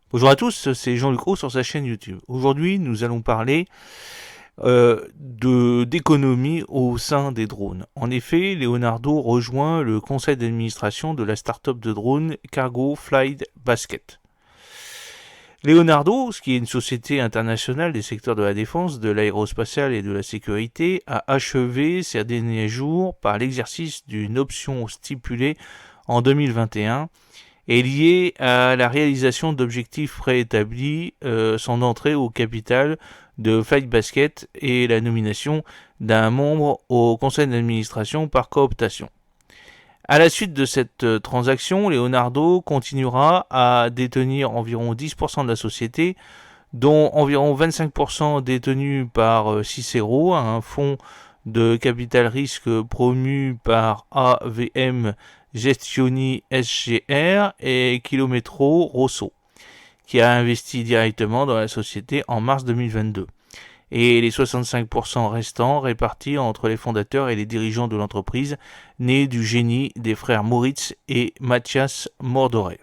Bonjour à tous, c'est Jean-Luc Roux sur sa chaîne YouTube. Aujourd'hui, nous allons parler d'économie au sein des drones. En effet, Leonardo rejoint le conseil d'administration de la start-up de drones Cargo Flight Basket. Leonardo, ce qui est une société internationale des secteurs de la défense, de l'aérospatiale et de la sécurité, a achevé ces derniers jours par l'exercice d'une option stipulée en 2021 est lié à la réalisation d'objectifs préétablis, son entrée au capital de Flight Basket et la nomination d'un membre au conseil d'administration par cooptation. À la suite de cette transaction, Leonardo continuera à détenir environ 10% de la société, dont environ 25% détenus par Cicero, un fonds de capital risque promu par AVM Gestioni SGR et Kilometro Rosso, qui a investi directement dans la société en mars 2022. Et les 65% restants répartis entre les fondateurs et les dirigeants de l'entreprise, née du génie des frères Moritz et Mathias Mordorer.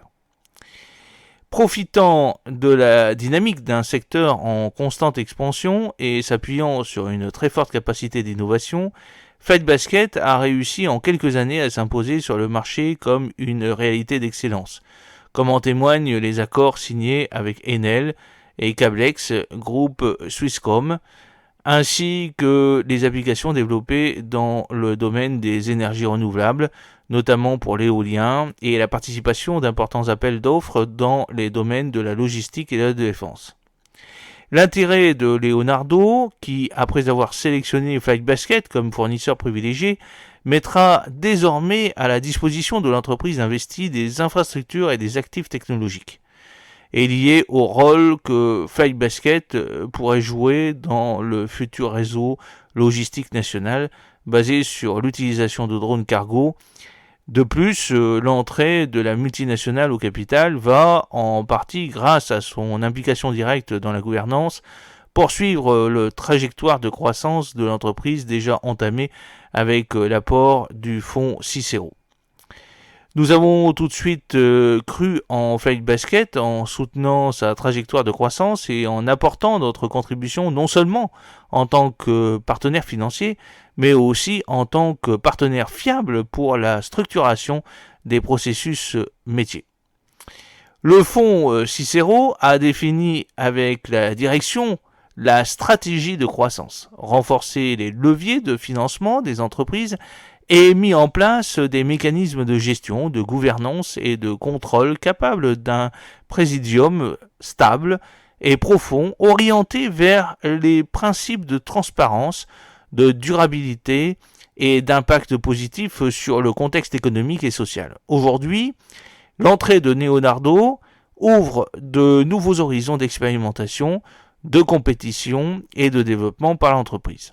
Profitant de la dynamique d'un secteur en constante expansion et s'appuyant sur une très forte capacité d'innovation, Flight Basket a réussi en quelques années à s'imposer sur le marché comme une réalité d'excellence, comme en témoignent les accords signés avec Enel et Cablex, groupe Swisscom, ainsi que les applications développées dans le domaine des énergies renouvelables, notamment pour l'éolien, et la participation d'importants appels d'offres dans les domaines de la logistique et de la défense. L'intérêt de Leonardo, qui, après avoir sélectionné Flight Basket comme fournisseur privilégié, mettra désormais à la disposition de l'entreprise investie des infrastructures et des actifs technologiques, est lié au rôle que Flight Basket pourrait jouer dans le futur réseau logistique national basé sur l'utilisation de drones cargo. De plus, l'entrée de la multinationale au capital va, en partie grâce à son implication directe dans la gouvernance, poursuivre le trajectoire de croissance de l'entreprise déjà entamée avec l'apport du fonds Cicero. Nous avons tout de suite cru en Flight Basket en soutenant sa trajectoire de croissance et en apportant notre contribution non seulement en tant que partenaire financier, mais aussi en tant que partenaire fiable pour la structuration des processus métiers. Le fonds Cicero a défini avec la direction la stratégie de croissance, renforcer les leviers de financement des entreprises et mis en place des mécanismes de gestion, de gouvernance et de contrôle capables d'un présidium stable et profond, orienté vers les principes de transparence, de durabilité et d'impact positif sur le contexte économique et social. Aujourd'hui, l'entrée de Leonardo ouvre de nouveaux horizons d'expérimentation, de compétition et de développement par l'entreprise.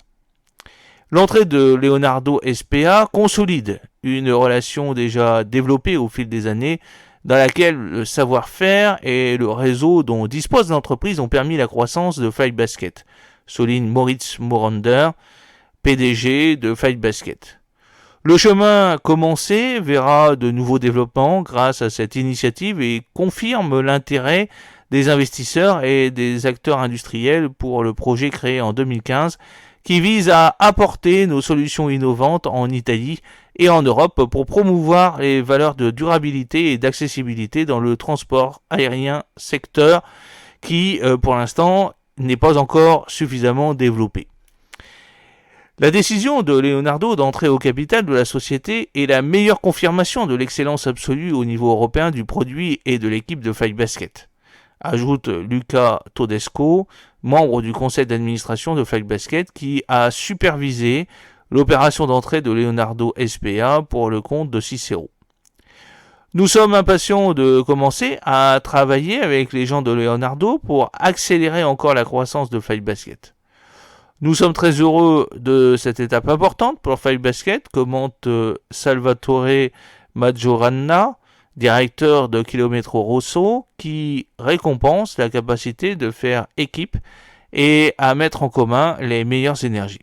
L'entrée de Leonardo SPA consolide une relation déjà développée au fil des années dans laquelle le savoir-faire et le réseau dont dispose l'entreprise ont permis la croissance de Flight Basket, souligne Moritz Morander, PDG de Flight Basket. Le chemin commencé verra de nouveaux développements grâce à cette initiative et confirme l'intérêt des investisseurs et des acteurs industriels pour le projet créé en 2015 qui vise à apporter nos solutions innovantes en Italie et en Europe pour promouvoir les valeurs de durabilité et d'accessibilité dans le transport aérien, secteur qui, pour l'instant, n'est pas encore suffisamment développé. La décision de Leonardo d'entrer au capital de la société est la meilleure confirmation de l'excellence absolue au niveau européen du produit et de l'équipe de Flight Basket, ajoute Luca Todesco, membre du conseil d'administration de Flight Basket, qui a supervisé l'opération d'entrée de Leonardo SPA pour le compte de Cicero. Nous sommes impatients de commencer à travailler avec les gens de Leonardo pour accélérer encore la croissance de Flight Basket. Nous sommes très heureux de cette étape importante pour Flight Basket, commente Salvatore Maggioranna, directeur de Kilometro Rosso, qui récompense la capacité de faire équipe et à mettre en commun les meilleures énergies.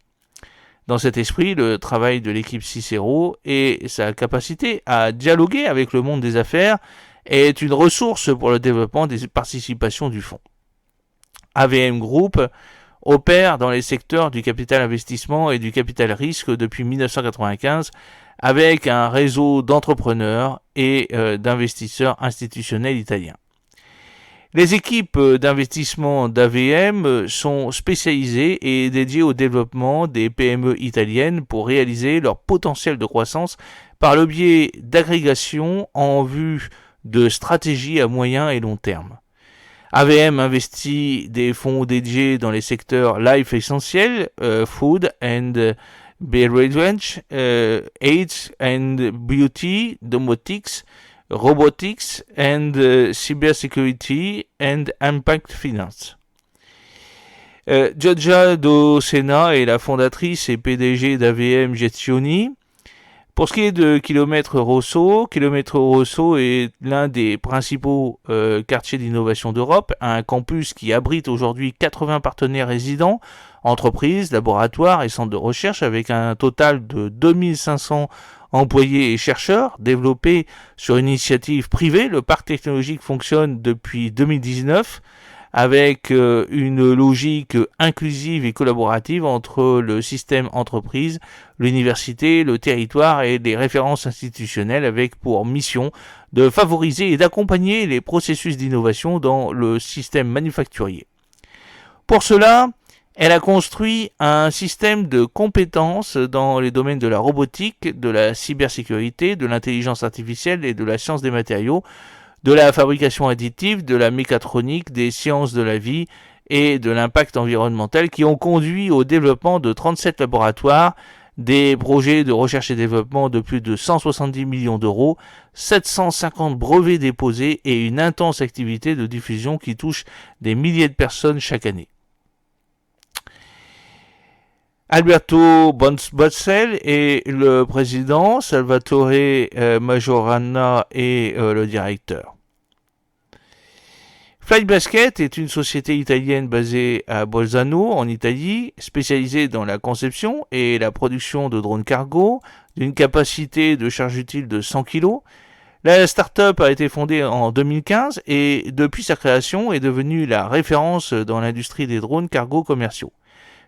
Dans cet esprit, le travail de l'équipe Cicero et sa capacité à dialoguer avec le monde des affaires est une ressource pour le développement des participations du fonds. AVM Group opère dans les secteurs du capital investissement et du capital risque depuis 1995 avec un réseau d'entrepreneurs et d'investisseurs institutionnels italiens. Les équipes d'investissement d'AVM sont spécialisées et dédiées au développement des PME italiennes pour réaliser leur potentiel de croissance par le biais d'agrégation en vue de stratégies à moyen et long terme. AVM investit des fonds dédiés dans les secteurs life essentiels, food and beverage, aids and beauty, domotics, robotics and cybersecurity and impact finance. Giorgia Docena est la fondatrice et PDG d'AVM Gestioni. Pour ce qui est de Kilomètre Rosso est l'un des principaux quartiers d'innovation d'Europe, un campus qui abrite aujourd'hui 80 partenaires résidents, entreprises, laboratoires et centres de recherche avec un total de 2500 employés et chercheurs. Développé sur une initiative privée, le parc technologique fonctionne depuis 2019 avec une logique inclusive et collaborative entre le système entreprise, l'université, le territoire et les références institutionnelles avec pour mission de favoriser et d'accompagner les processus d'innovation dans le système manufacturier. Pour cela, elle a construit un système de compétences dans les domaines de la robotique, de la cybersécurité, de l'intelligence artificielle et de la science des matériaux, de la fabrication additive, de la mécatronique, des sciences de la vie et de l'impact environnemental qui ont conduit au développement de 37 laboratoires, des projets de recherche et développement de plus de 170 millions d'euros, 750 brevets déposés et une intense activité de diffusion qui touche des milliers de personnes chaque année. Alberto Bonsel est le président, Salvatore Majorana est le directeur. Flight Basket est une société italienne basée à Bolzano, en Italie, spécialisée dans la conception et la production de drones cargo d'une capacité de charge utile de 100 kg. La start-up a été fondée en 2015 et depuis sa création est devenue la référence dans l'industrie des drones cargo commerciaux.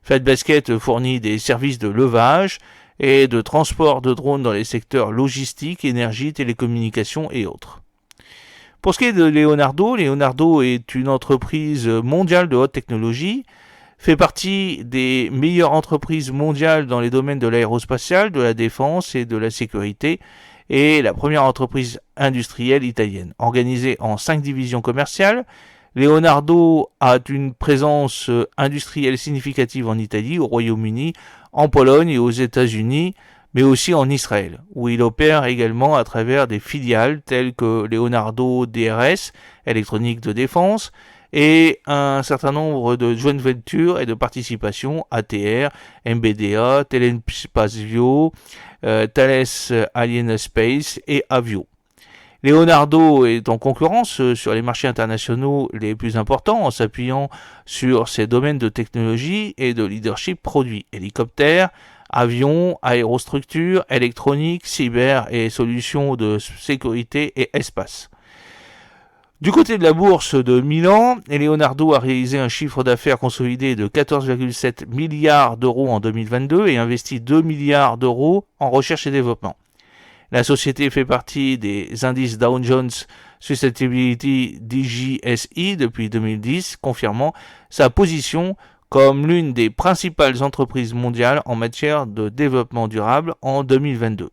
Flight Basket fournit des services de levage et de transport de drones dans les secteurs logistique, énergie, télécommunications et autres. Pour ce qui est de Leonardo, Leonardo est une entreprise mondiale de haute technologie, fait partie des meilleures entreprises mondiales dans les domaines de l'aérospatial, de la défense et de la sécurité, et la première entreprise industrielle italienne. Organisée en 5 divisions commerciales, Leonardo a une présence industrielle significative en Italie, au Royaume-Uni, en Pologne et aux États-Unis, mais aussi en Israël, où il opère également à travers des filiales telles que Leonardo DRS, électronique de défense, et un certain nombre de joint ventures et de participations ATR, MBDA, Telespazio, Thales Alien Space et Avio. Leonardo est en concurrence sur les marchés internationaux les plus importants en s'appuyant sur ses domaines de technologie et de leadership produits, hélicoptères, avions, aérostructures, électronique, cyber et solutions de sécurité et espace. Du côté de la bourse de Milan, Leonardo a réalisé un chiffre d'affaires consolidé de 14,7 milliards d'euros en 2022 et investi 2 milliards d'euros en recherche et développement. La société fait partie des indices Dow Jones Sustainability DJSI depuis 2010, confirmant sa position comme l'une des principales entreprises mondiales en matière de développement durable en 2022.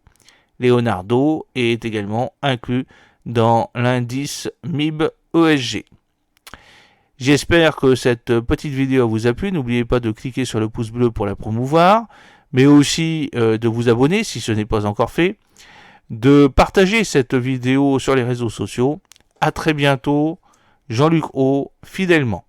Leonardo est également inclus dans l'indice MIB ESG. J'espère que cette petite vidéo vous a plu. N'oubliez pas de cliquer sur le pouce bleu pour la promouvoir, mais aussi de vous abonner si ce n'est pas encore fait, de partager cette vidéo sur les réseaux sociaux. À très bientôt, Jean-Luc O, fidèlement.